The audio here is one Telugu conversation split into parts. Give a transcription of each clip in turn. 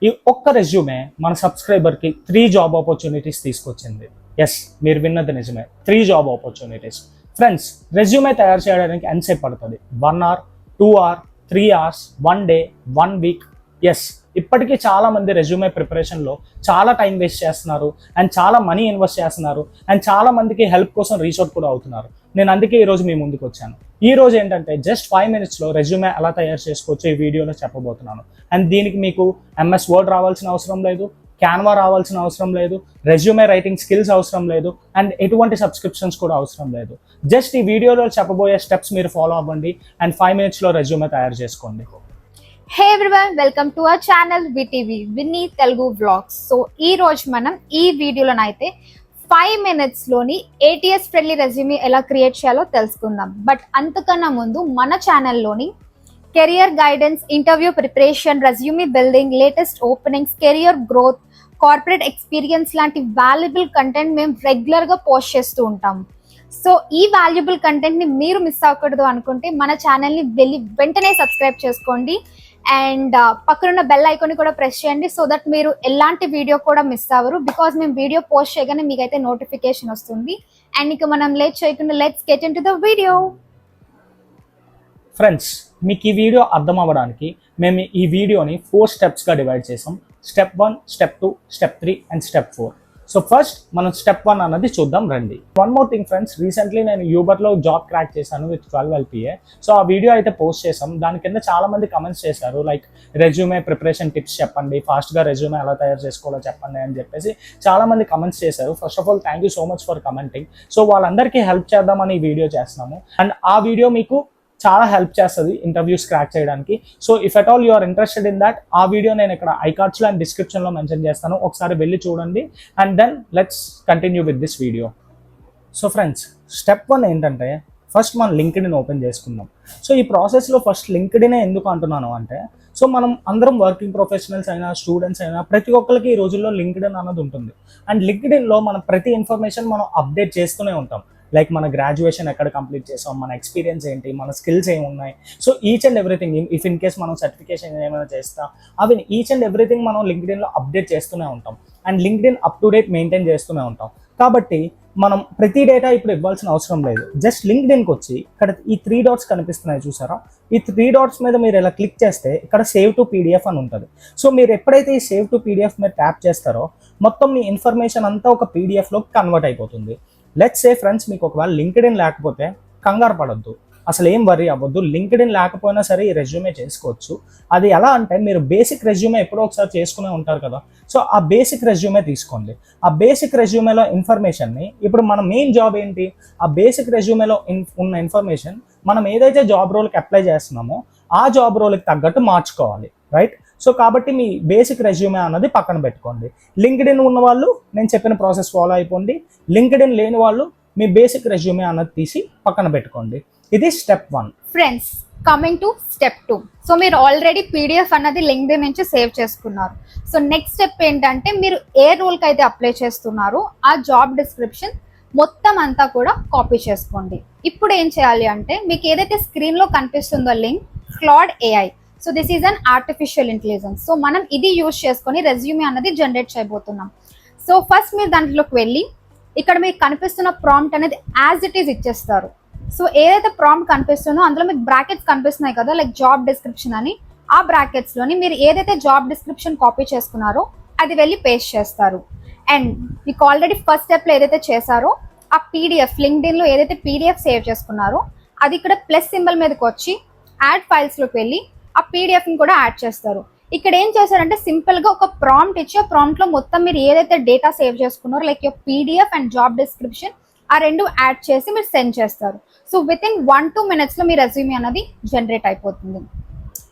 ఈ ఒక్క రెజ్యూమే మన సబ్స్క్రైబర్కి 3 జాబ్ ఆపర్చునిటీస్ తీసుకొచ్చింది. ఎస్, మీరు విన్నది నిజమే, 3 జాబ్ ఆపర్చునిటీస్. ఫ్రెండ్స్, రెజ్యూమే తయారు చేయడానికి ఎంతసేపు పడుతుంది? 1 hour, 2 hour, 3 hours, 1 day, 1 week? Yes, ఇప్పటికీ చాలా మంది రెజ్యూమే ప్రిపరేషన్లో చాలా టైం వేస్ట్ చేస్తున్నారు అండ్ చాలా మనీ ఇన్వెస్ట్ చేస్తున్నారు అండ్ చాలా మందికి హెల్ప్ కోసం రీచ్ అవుట్ కూడా అవుతున్నారు. నేను అందుకే ఈరోజు మీ ముందుకు వచ్చాను. ఈ రోజు ఏంటంటే జస్ట్ 5 minutesలో రెజ్యూమే ఎలా తయారు చేసుకోవచ్చో ఈ వీడియోలో చెప్పబోతున్నాను. అండ్ దీనికి మీకు MS Word రావాల్సిన అవసరం లేదు, క్యాన్వా రావాల్సిన అవసరం లేదు, రెజ్యూమే రైటింగ్ స్కిల్స్ అవసరం లేదు అండ్ ఎటువంటి సబ్స్క్రిప్షన్స్ కూడా అవసరం లేదు. జస్ట్ ఈ వీడియోలో చెప్పబోయే స్టెప్స్ మీరు ఫాలో అవ్వండి అండ్ 5 minutesలో రెజ్యూమే తయారు చేసుకోండి. Hey everyone, welcome to our channel విటీవీ విన్నీ తెలుగు వ్లాగ్స్. సో ఈ రోజు మనం ఈ వీడియోలోనైతే 5 minutesలోని ATS ఫ్రెండ్లీ రెజ్యూమే ఎలా క్రియేట్ చేయాలో తెలుసుకుందాం. బట్ అంతకన్నా ముందు మన ఛానల్లోని career guidance, interview preparation, resume building, latest openings, career growth, corporate experience లాంటి వాల్యుబుల్ కంటెంట్ మేము రెగ్యులర్గా పోస్ట్ చేస్తూ ఉంటాము. సో ఈ వాల్యుబుల్ కంటెంట్ని మీరు మిస్ అవ్వకూడదు అనుకుంటే మన ఛానల్ని వెంటనే సబ్స్క్రైబ్ చేసుకోండి అండ్ పక్కనున్న బెల్ ఐకాన్ కూడా ప్రెస్ చేయండి సో దట్ మీరు ఎలాంటి వీడియో కూడా మిస్ అవ్వరు. బికాజ్ మేము వీడియో పోస్ట్ చేయగానే మీకైతే నోటిఫికేషన్ వస్తుంది. అండ్ ఇక మనం లేట్ చేయకుండా let's get into the video. Friends, మీకు ఈ వీడియో అర్థం అవ్వడానికి మేము ఈ వీడియోని 4 స్టెప్స్గా డివైడ్ చేసాం. Step 1, step 2, step 3 and step 4. So first మనం స్టెప్ 1 అన్నది చూద్దాం రండి. One more thing friends, recently నేను యూబర్లో జాబ్ క్రాక్ చేశాను విత్ 12 LPA. సో ఆ వీడియో అయితే పోస్ట్ చేసాం. దాని కింద చాలా మంది కమెంట్స్ చేశారు, లైక్ రెజ్యూమే ప్రిపరేషన్ టిప్స్ చెప్పండి, ఫాస్ట్గా రెజ్యూమే ఎలా తయారు చేసుకోవాలో చెప్పండి అని చెప్పేసి చాలా మంది కమెంట్స్ చేశారు. First of all thank you so much for commenting. So వాళ్ళందరికీ హెల్ప్ చేద్దామని ఈ వీడియో చేస్తున్నాము అండ్ ఆ వీడియో మీకు చాలా హెల్ప్ చేస్తుంది ఇంటర్వ్యూస్ క్రాక్ చేయడానికి. So if at all you are interested in that, ఆ వీడియో నేను ఇక్కడ ఐకార్డ్స్లో అండ్ డిస్క్రిప్షన్లో మెన్షన్ చేస్తాను, ఒకసారి వెళ్ళి చూడండి and then let's continue with this video. So friends, step 1 ఏంటంటే ఫస్ట్ మనం లింక్డ్ఇన్ ఓపెన్ చేసుకుందాం. సో ఈ ప్రాసెస్లో ఫస్ట్ లింక్డ్ఇన్ ఎందుకు అంటున్నాను అంటే, సో మనం అందరం వర్కింగ్ ప్రొఫెషనల్స్ అయినా స్టూడెంట్స్ అయినా ప్రతి ఒక్కరికి ఈ రోజుల్లో లింక్డ్ఇన్ అన్నది ఉంటుంది. అండ్ లింక్డ్ఇన్లో మనం ప్రతి ఇన్ఫర్మేషన్ మనం అప్డేట్ చేస్తూనే ఉంటాం. లైక్ మన గ్రాడ్యుయేషన్ ఎక్కడ కంప్లీట్ చేసాం, మన ఎక్స్పీరియన్స్ ఏంటి, మన స్కిల్స్ ఏమి ఉన్నాయి, so each and everything, if in case మనం సర్టిఫికేషన్ ఏమైనా చేస్తాం, అవి ఈచ్ అండ్ ఎవ్రీథింగ్ మనం లింక్డ్ఇన్లో అప్డేట్ చేస్తూనే ఉంటాం and LinkedIn up to date maintain చేస్తూనే ఉంటాం. కాబట్టి మనం ప్రతి డేటా ఇప్పుడు ఇవ్వాల్సిన అవసరం లేదు. జస్ట్ లింక్డ్ఇన్కి వచ్చి ఇక్కడ ఈ 3 dots కనిపిస్తున్నాయి చూసారా, ఈ 3 dots మీద మీరు ఇలా క్లిక్ చేస్తే ఇక్కడ సేవ్ టు PDF అని ఉంటుంది. సో మీరు ఎప్పుడైతే ఈ సేవ్ టు PDF మీద ట్యాప్ చేస్తారో మొత్తం మీ ఇన్ఫర్మేషన్ అంతా ఒక PDFలోకి కన్వర్ట్ అయిపోతుంది. లెట్స్ సే ఫ్రెండ్స్, మీకు ఒకవేళ లింక్డ్ఇన్ లేకపోతే కంగారు పడొద్దు, అసలు ఏం వరీ అవ్వద్దు. లింక్డ్ఇన్ లేకపోయినా సరే ఈ రెజ్యూమే చేసుకోవచ్చు. అది ఎలా అంటే, మీరు బేసిక్ రెజ్యూమే ఎప్పుడో ఒకసారి చేసుకునే ఉంటారు కదా, సో ఆ బేసిక్ రెజ్యూమే తీసుకోండి. ఆ బేసిక్ రెజ్యూమేలో ఇన్ఫర్మేషన్ని, ఇప్పుడు మన మెయిన్ జాబ్ ఏంటి, ఆ బేసిక్ రెజ్యూమేలో ఉన్న ఇన్ఫర్మేషన్ మనం ఏదైతే జాబ్ రోల్కి అప్లై చేస్తున్నామో ఆ జాబ్ రోల్కి తగ్గట్టు మార్చుకోవాలి, రైట్? సో కాబట్టి మీ బేసిక్ రెజ్యూమే అన్నది పక్కన పెట్టుకోండి. లింక్డ్ఇన్ ఉన్న వాళ్ళు నేను చెప్పిన ప్రాసెస్ ఫాలో అయిపోండి. లింక్డ్ఇన్ లేని వాళ్ళు మీ బేసిక్ రెజ్యూమే అన్నది తీసి పక్కన పెట్టుకోండి. ఇది step 1. Friends, coming to step 2. So మీరు ఆల్రెడీ PDF అన్నది లింక్డ్ఇన్ నుంచి సేవ్ చేసుకున్నారు. సో నెక్స్ట్ స్టెప్ ఏంటంటే, మీరు ఏ రోల్కి అయితే అప్లై చేస్తున్నారో ఆ జాబ్ డిస్క్రిప్షన్ మొత్తం అంతా కూడా కాపీ చేసుకోండి. ఇప్పుడు ఏం చేయాలి అంటే, మీకు ఏదైతే స్క్రీన్లో కనిపిస్తుందో link, Claude AI. So this is an artificial intelligence. So మనం ఇది యూజ్ చేసుకొని రెజ్యూమే అన్నది జనరేట్ చేయబోతున్నాం. సో ఫస్ట్ మీరు దాంట్లోకి వెళ్ళి ఇక్కడ మీకు కనిపిస్తున్న ప్రాంప్ట్ అనేది యాజ్ ఇట్ ఈజ్ ఇచ్చేస్తారు. సో ఏదైతే ప్రాంప్ట్ కనిపిస్తుందో అందులో మీకు బ్రాకెట్స్ కనిపిస్తున్నాయి కదా, లైక్ జాబ్ డిస్క్రిప్షన్ అని, ఆ బ్రాకెట్స్లోని మీరు ఏదైతే జాబ్ డిస్క్రిప్షన్ కాపీ చేసుకున్నారో అది వెళ్ళి పేస్ట్ చేస్తారు. అండ్ మీకు ఆల్రెడీ ఫస్ట్ స్టెప్లో ఏదైతే చేశారో ఆ PDF, లింక్డ్ఇన్లో ఏదైతే PDF సేవ్ చేసుకున్నారో అది ఇక్కడ ప్లస్ సింబల్ మీదకి వచ్చి యాడ్ ఫైల్స్లోకి వెళ్ళి ఆ PDFని కూడా యాడ్ చేస్తారు. ఇక్కడ ఏం చేశారంటే, సింపుల్గా ఒక ప్రాంప్ట్ ఇచ్చి ఆ ప్రాంప్ట్లో మొత్తం మీరు ఏదైతే డేటా సేవ్ చేసుకున్నారో, like your PDF and job description, ఆ 2 యాడ్ చేసి మీరు సెండ్ చేస్తారు. సో విత్ ఇన్ 1-2 minutesలో మీ రెజ్యూమే అనేది జనరేట్ అయిపోతుంది.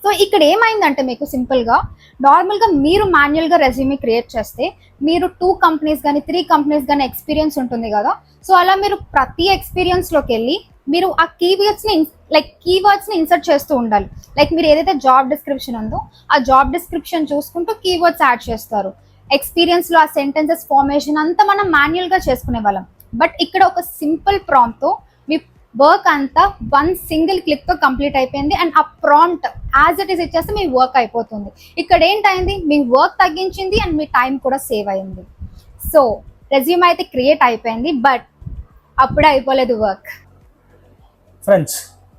సో ఇక్కడ ఏమైందంటే, మీకు సింపుల్గా నార్మల్గా మీరు మాన్యువల్గా రెజ్యూమే క్రియేట్ చేస్తే మీరు 2 companies కానీ 3 companies కానీ ఎక్స్పీరియన్స్ ఉంటుంది కదా, సో అలా మీరు ప్రతి ఎక్స్పీరియన్స్లోకి వెళ్ళి మీరు ఆ కీవర్డ్స్ని ఇన్సర్ట్ చేస్తూ ఉండాలి. లైక్ మీరు ఏదైతే జాబ్ డిస్క్రిప్షన్ ఉందో ఆ జాబ్ డిస్క్రిప్షన్ చూసుకుంటూ కీవర్డ్స్ యాడ్ చేస్తారు. ఎక్స్పీరియన్స్లో ఆ సెంటెన్సెస్ ఫార్మేషన్ అంతా మనం మాన్యువల్గా చేసుకునే వాళ్ళం. బట్ ఇక్కడ ఒక సింపుల్ ప్రాంప్ట్తో మీ వర్క్ అంతా వన్ సింగిల్ క్లిక్ తో కంప్లీట్ అయిపోయింది. అండ్ ఆ ప్రాంప్ట్ యాజ్ ఇట్ ఈస్ ఇచ్చేస్తే మీ వర్క్ అయిపోతుంది. ఇక్కడ ఏంటైంది, మీ వర్క్ తగ్గించింది అండ్ మీ టైం కూడా సేవ్ అయింది. సో రెజ్యూమ్ అయితే క్రియేట్ అయిపోయింది, బట్ అప్పుడే అయిపోలేదు work. Friends,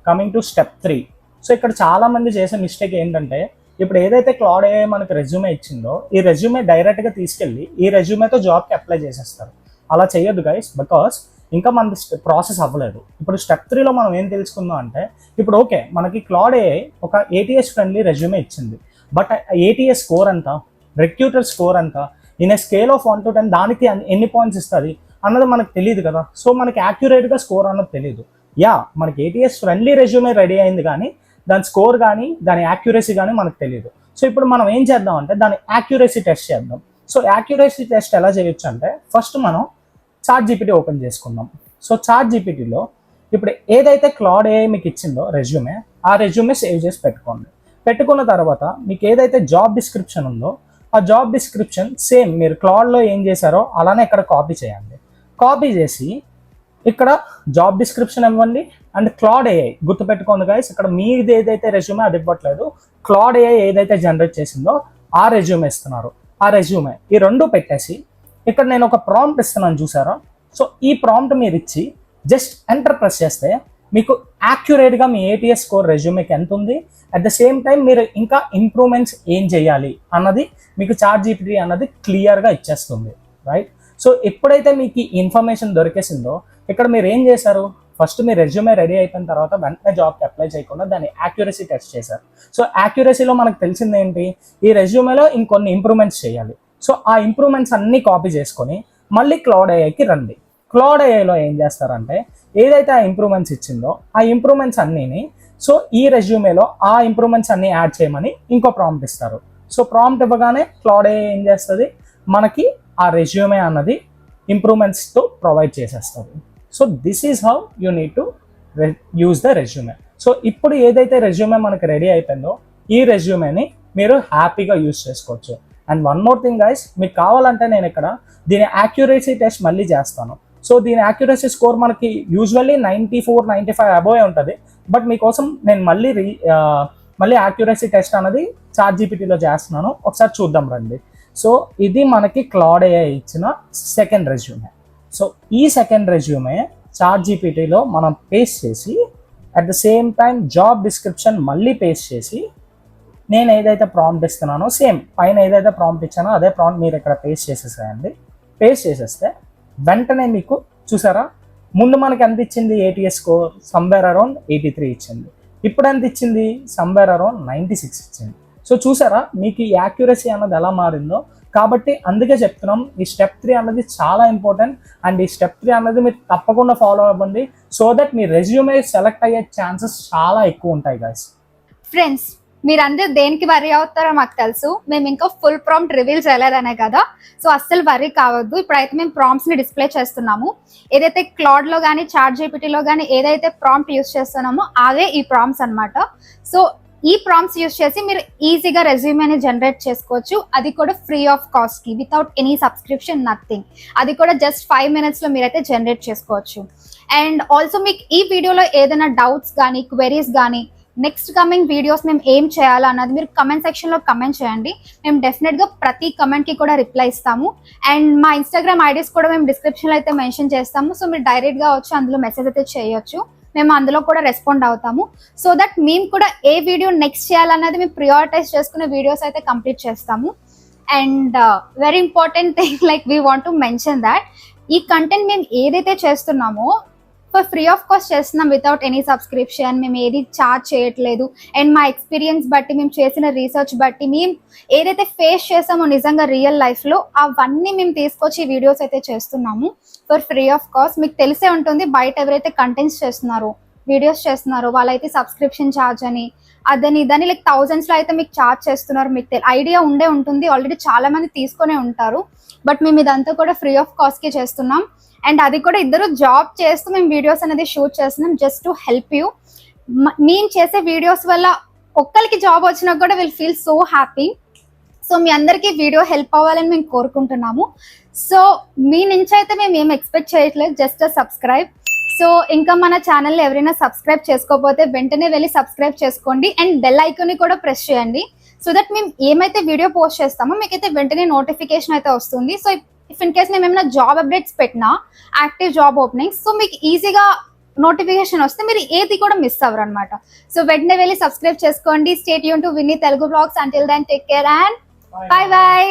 coming to step 3. So ఇక్కడ చాలా మంది చేసే మిస్టేక్ ఏంటంటే, ఇప్పుడు ఏదైతే క్లౌడ్ AI మనకు రెజ్యూమే ఇచ్చిందో ఈ రెజ్యూమే డైరెక్ట్గా తీసుకెళ్ళి ఈ రెజ్యూమేతో జాబ్కి అప్లై చేసేస్తారు. అలా చేయొద్దు గైస్, బికాస్ ఇంకా మన ప్రాసెస్ అవ్వలేదు. ఇప్పుడు స్టెప్ 3లో మనం ఏం తెలుసుకుందాం అంటే, ఇప్పుడు ఓకే మనకి క్లౌడ్ AI ఒక ATS ఫ్రెండ్లీ రెజ్యూమే ఇచ్చింది, బట్ ATS స్కోర్ ఎంత, రిక్రూటర్ స్కోర్ ఎంత, in a scale of 1 to 10 దానికి ఎన్ని పాయింట్స్ ఇస్తుంది అన్నది మనకు తెలియదు కదా. సో మనకి యాక్యురేట్గా స్కోర్ అన్నది తెలియదు. యా, మనకి ATS ఫ్రెండ్లీ రెజ్యూమే రెడీ అయింది, కానీ దాని స్కోర్ కానీ దాని యాక్యురసీ కానీ మనకు తెలియదు. సో ఇప్పుడు మనం ఏం చేద్దాం అంటే దాని యాక్యురసీ టెస్ట్ చేద్దాం. సో యాక్యురసీ టెస్ట్ ఎలా చేయొచ్చు అంటే, ఫస్ట్ మనం ChatGPT ఓపెన్ చేసుకుందాం. సో ChatGPTలో ఇప్పుడు ఏదైతే క్లౌడ్ AI మీకు ఇచ్చిందో రెజ్యూమే, ఆ రెజ్యూమే సేవ్ చేసి పెట్టుకోండి. పెట్టుకున్న తర్వాత మీకు ఏదైతే జాబ్ డిస్క్రిప్షన్ ఉందో ఆ జాబ్ డిస్క్రిప్షన్ సేమ్ మీరు క్లౌడ్లో ఏం చేశారో అలానే ఇక్కడ కాపీ చేయండి. కాపీ చేసి ఇక్కడ జాబ్ డిస్క్రిప్షన్ ఇవ్వండి అండ్ క్లౌడ్ AI గుర్తుపెట్టుకోండి గైస్, ఇక్కడ మీది ఏదైతే రెజ్యూమే అది ఇవ్వట్లేదు, క్లౌడ్ AI ఏదైతే జనరేట్ చేసిందో ఆ రెజ్యూమే ఇస్తున్నారు. ఆ రెజ్యూమే ఈ రెండు పెట్టేసి ఇక్కడ నేను ఒక ప్రాంప్ట్ ఇస్తున్నాను చూసారా. సో ఈ ప్రాంప్ట్ మీరు ఇచ్చి జస్ట్ ఎంటర్ ప్రెస్ చేస్తే మీకు యాక్యురేట్గా మీ ATS స్కోర్ రెజ్యూమేకి ఎంత ఉంది, అట్ ద సేమ్ టైం మీరు ఇంకా ఇంప్రూవ్మెంట్స్ ఏం చేయాలి అన్నది మీకు ChatGPT అన్నది క్లియర్గా ఇచ్చేస్తుంది, రైట్. సో ఎప్పుడైతే మీకు ఈ ఇన్ఫర్మేషన్ దొరికేసిందో ఇక్కడ మీరు ఏం చేశారు, ఫస్ట్ మీ రెజ్యూమే రెడీ అయిపోయిన తర్వాత వెంటనే జాబ్కి అప్లై చేయకుండా దాన్ని యాక్యురసీ టెస్ట్ చేశారు. సో యాక్యురసీలో మనకు తెలిసింది ఏంటి, ఈ రెజ్యూమేలో ఇంకొన్ని ఇంప్రూవ్మెంట్స్ చేయాలి. సో ఆ ఇంప్రూవ్మెంట్స్ అన్నీ కాపీ చేసుకొని మళ్ళీ క్లౌడ్ AIకి రండి. క్లౌడ్ AIలో ఏం చేస్తారంటే ఏదైతే ఆ ఇంప్రూవ్మెంట్స్ ఇచ్చిందో ఆ ఇంప్రూవ్మెంట్స్ అన్నీని సో ఈ రెజ్యూమేలో ఆ ఇంప్రూవ్మెంట్స్ అన్నీ యాడ్ చేయమని ఇంకో ప్రాంప్ట్ ఇస్తారు. సో ప్రాంప్ట్ ఇవ్వగానే క్లౌడ్ AI ఏం చేస్తుంది, మనకి ఆ రెజ్యూమే అన్నది ఇంప్రూవ్మెంట్స్తో ప్రొవైడ్ చేసేస్తుంది. So this is how you need to use the resume. So ఇప్పుడు ఏదైతే రెజ్యూమే మనకి రెడీ అయిపోయిందో ఈ రెజ్యూమేని మీరు హ్యాపీగా యూజ్ చేసుకోవచ్చు. And one more thing guys, మీకు కావాలంటే నేను ఇక్కడ దీని యాక్యురసీ టెస్ట్ మళ్ళీ చేస్తాను. సో దీని యాక్యురసీ స్కోర్ మనకి యూజువల్లీ 94-95 అబోవ్ ఉంటుంది, బట్ మీకోసం నేను మళ్ళీ యాక్యురసీ టెస్ట్ అనేది ChatGPTలో చేస్తున్నాను, ఒకసారి చూద్దాం రండి. సో ఇది మనకి క్లౌడ్ AI ఇచ్చిన సెకండ్ రెజ్యూమే. సో ఈ సెకండ్ రెజ్యూమే ChatGPTలో మనం పేస్ట్ చేసి at the same time job description మళ్ళీ పేస్ట్ చేసి నేను ఏదైతే ప్రాంప్ట్ ఇస్తున్నానో సేమ్ పైన ఏదైతే ప్రాంప్ట్ ఇచ్చానో అదే ప్రాంప్ట్ మీరు ఇక్కడ పేస్ట్ చేసేసేయండి. పేస్ట్ చేసేస్తే వెంటనే మీకు చూసారా, ముందు మనకి ఎంత ఇచ్చింది ATS స్కోర్ సమ్వేర్ అరౌండ్ 83 ఇచ్చింది, ఇప్పుడు ఎంత ఇచ్చింది సమ్వేర్ అరౌండ్ 96 ఇచ్చింది. సో చూసారా మీకు ఈ యాక్యురసీ అన్నది ఎలా మారిందో. కాబట్టి అందుకే చెప్తున్నాం ఈ స్టెప్ 3 అన్నది చాలా ఇంపార్టెంట్. అండ్ ఈ స్టెప్ 3 అన్నది మీరు తప్పకుండా ఫాలో అవ్వండి, so that me resume select అయ్యే ఛాన్సెస్ చాలా ఎక్కువ ఉంటాయి గైస్. ఫ్రెండ్స్, మీరందరూ దేనికి వరీ అవుతారో మాకు తెలుసు, మేము ఇంకా ఫుల్ ప్రాంప్ట్ రివీల్ చేయలేదనే కదా. సో అస్సలు వరీ కావద్దు. ఇప్పుడైతే మేము ప్రాంప్ట్స్ ని డిస్ప్లే చేస్తున్నాము. ఏదైతే క్లౌడ్ లో కానీ ChatGPTలో కానీ ఏదైతే ప్రాంప్ట్ యూస్ చేస్తున్నామో అవే ఈ ప్రాంప్ట్స్ అన్నమాట. సో ఈ ప్రాంప్ట్స్ యూస్ చేసి మీరు ఈజీగా రెజ్యూమేని జనరేట్ చేసుకోవచ్చు, అది కూడా ఫ్రీ ఆఫ్ కాస్ట్ కి, వితౌట్ ఎనీ సబ్స్క్రిప్షన్, నథింగ్. అది కూడా జస్ట్ 5 minutes లో మీరైతే జనరేట్ చేసుకోవచ్చు. అండ్ ఆల్సో మీకు ఈ వీడియోలో ఏదైనా డౌట్స్ కానీ క్వెరీస్ కానీ నెక్స్ట్ కమింగ్ వీడియోస్ మేము ఏం చేయాలా అన్నది మీరు కమెంట్ సెక్షన్లో కమెంట్ చేయండి. మేము డెఫినెట్గా ప్రతి కమెంట్కి కూడా రిప్లై ఇస్తాము. అండ్ మా ఇన్స్టాగ్రామ్ ఐడీస్ కూడా మేము డిస్క్రిప్షన్లో అయితే మెన్షన్ చేస్తాము. సో మీరు డైరెక్ట్గా వచ్చి అందులో మెసేజ్ అయితే చేయొచ్చు, మేము అందులో కూడా రెస్పాండ్ అవుతాము. సో దట్ మేము కూడా ఏ వీడియో నెక్స్ట్ చేయాలన్నది మేము ప్రియారిటైజ్ చేసుకునే వీడియోస్ అయితే కంప్లీట్ చేస్తాము. And very important thing like we want to mention that ఈ కంటెంట్ మేము ఏదైతే చేస్తున్నామో ఫర్ ఫ్రీ ఆఫ్ కాస్ట్ చేస్తున్నాం, వితౌట్ ఎనీ సబ్స్క్రిప్షన్. మేము ఏది చార్జ్ చేయట్లేదు. అండ్ మా ఎక్స్పీరియన్స్ బట్టి, మేము చేసిన రీసెర్చ్ బట్టి, మేము ఏదైతే ఫేస్ చేసామో నిజంగా రియల్ లైఫ్లో అవన్నీ మేము తీసుకొచ్చి వీడియోస్ అయితే చేస్తున్నాము ఫర్ ఫ్రీ ఆఫ్ కాస్ట్. మీకు తెలిసే ఉంటుంది బయట ఎవరైతే కంటెంట్స్ చేస్తున్నారో, వీడియోస్ చేస్తున్నారో వాళ్ళైతే సబ్స్క్రిప్షన్ ఛార్జ్ అని అదని ఇదని లైక్ థౌజండ్స్లో అయితే మీకు ఛార్జ్ చేస్తున్నారు. మీకు ఐడియా ఉండే ఉంటుంది, ఆల్రెడీ చాలా మంది తీసుకునే ఉంటారు. బట్ మేము ఇదంతా కూడా ఫ్రీ ఆఫ్ కాస్ట్కి చేస్తున్నాం. అండ్ అది కూడా ఇద్దరు జాబ్ చేస్తూ మేము వీడియోస్ అనేది షూట్ చేస్తున్నాం, జస్ట్ టు హెల్ప్ యూ. మేము చేసే వీడియోస్ వల్ల ఒక్కరికి జాబ్ వచ్చినా కూడా will feel so happy. So మీ అందరికీ వీడియో హెల్ప్ అవ్వాలని మేము కోరుకుంటున్నాము. సో మీ నుంచి అయితే మేము ఏం ఎక్స్పెక్ట్ చేయట్లేదు, జస్ట్ సబ్స్క్రైబ్. సో ఇంకా మన ఛానల్ ఎవరైనా సబ్స్క్రైబ్ చేసుకోకపోతే వెంటనే వెళ్ళి సబ్స్క్రైబ్ చేసుకోండి అండ్ బెల్ ఐకాన్ ని కూడా ప్రెస్ చేయండి సో దట్ మేము ఏమైతే వీడియో పోస్ట్ చేస్తామో మీకైతే వెంటనే నోటిఫికేషన్ అయితే వస్తుంది. సో ఇఫ్ ఇన్ కేస్ మేము ఏమైనా జాబ్ అప్డేట్స్ పెట్టినా యాక్టివ్ జాబ్ ఓపెనింగ్స్ సో మీకు ఈజీగా నోటిఫికేషన్ వస్తే మీరు ఏది కూడా మిస్ అవ్వరు అనమాట. సో వెంటనే వెళ్ళి సబ్స్క్రైబ్ చేసుకోండి. Stay tune to Vinny Telugu vlogs. Until then take care and bye by.